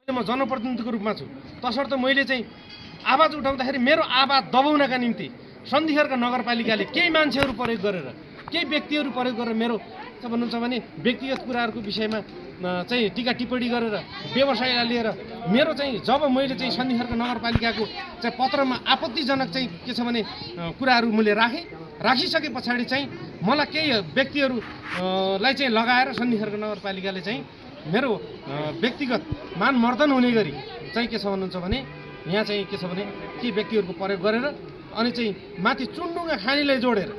म जनप्रतिनिधिको रूपमा छु, तसर्थ मैले चाहिँ आवाज उठाउँदाखेरि मेरो आवाज दबाउनका निम्ति सन्धिखर्क नगरपालिकाले केही मान्छेहरू प्रयोग गरेर, केही व्यक्तिहरू प्रयोग गरेर मेरो के भन्नुहुन्छ भने व्यक्तिगत कुराहरूको विषयमा चाहिँ टीका टिप्पणी गरेर व्यवसायलाई लिएर मेरो चाहिँ जब मैले चाहिँ सन्धिखर्क नगरपालिकाको चाहिँ पत्रमा आपत्तिजनक चाहिँ के छ भने कुराहरू मैले राखिसके पछाडि चाहिँ मलाई केही व्यक्तिहरूलाई चाहिँ लगाएर सन्धिखर्क नगरपालिकाले चाहिँ मेरो व्यक्तिगत मानमर्दन हुने गरी चाहिँ के छ भन्नुहुन्छ भने यहाँ चाहिँ के छ भने ती व्यक्तिहरूको प्रयोग गरेर अनि चाहिँ माथि चुन्डुङ्गा खानीलाई जोडेर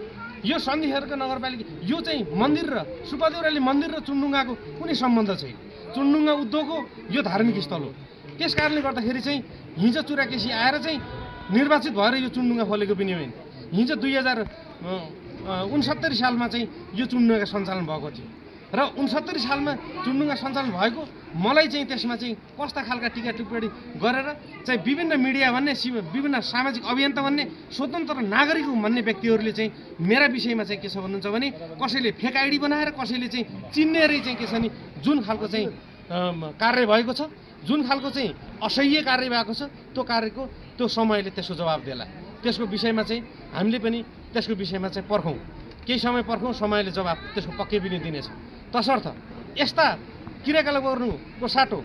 यो सन्धिखर्क नगरपालिका यो चाहिँ मन्दिर र सुपादेउराली मन्दिर र चुन्डुङ्गाको कुनै सम्बन्ध छैन। चुन्डुङ्गा उद्योग हो, यो धार्मिक स्थल हो। त्यस कारणले गर्दाखेरि चाहिँ हिजो चुराकेसी आएर चाहिँ निर्वाचित भएर यो चुन्डुङ्गा खोलेको पनि होइन। हिजो 2069 सालमा चाहिँ यो चुन्डुङ्गा सञ्चालन भएको थियो र 69 सालमा चुन्डुङ्गा सञ्चालन भएको मलाई चाहिँ त्यसमा चाहिँ कस्ता खालका टीका टिप्पणी गरेर चाहिँ विभिन्न मिडिया भन्ने विभिन्न सामाजिक अभियन्ता भन्ने स्वतन्त्र नागरिक भन्ने व्यक्तिहरूले चाहिँ मेरा विषयमा चाहिँ के छ भन्नुहुन्छ भने कसैले फेक आइडी बनाएर कसैले चाहिँ चिन्नेरै चाहिँ के छ नि जुन खालको चाहिँ कार्य भएको छ, जुन खालको चाहिँ असह्य कार्य भएको छ त्यो कार्यको त्यो समयले त्यसको जवाब देला। त्यसको विषयमा चाहिँ हामीले पनि त्यसको विषयमा चाहिँ पर्खौँ, केही समय पर्खौँ, समयले जवाब त्यसको पक्कै पनि दिनेछ। तसर्थ यस्ता क्रियाकलाप गर्नुको साटो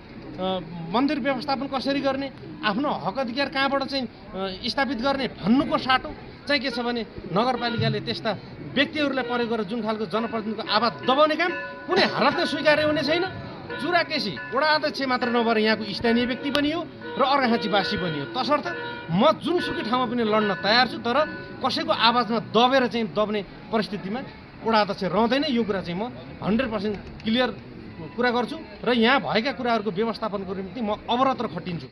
मन्दिर व्यवस्थापन कसरी गर्ने, आफ्नो हक अधिकार कहाँबाट चाहिँ स्थापित गर्ने भन्नुको साटो चाहिँ के छ भने नगरपालिकाले त्यस्ता व्यक्तिहरूलाई प्रयोग गरेर जुन खालको जनप्रतिनिधिको आवाज दबाउने काम कुनै हालतमा स्वीकार्य हुने छैन। चुराकेसी वडा अध्यक्ष मात्र नभएर यहाँको स्थानीय व्यक्ति पनि हो र अर्घाखाँचीवासी पनि हो। तसर्थ म जुनसुकै ठाउँमा पनि लड्न तयार छु, तर कसैको आवाजमा दबेर चाहिँ दब्ने परिस्थितिमा वडा अध्यक्ष रहँदैन। यो कुरा चाहिँ म 100% क्लियर कुरा गर्छु र यहाँ भएका कुराहरूको व्यवस्थापनको निम्ति म अवरत र खटिन्छु।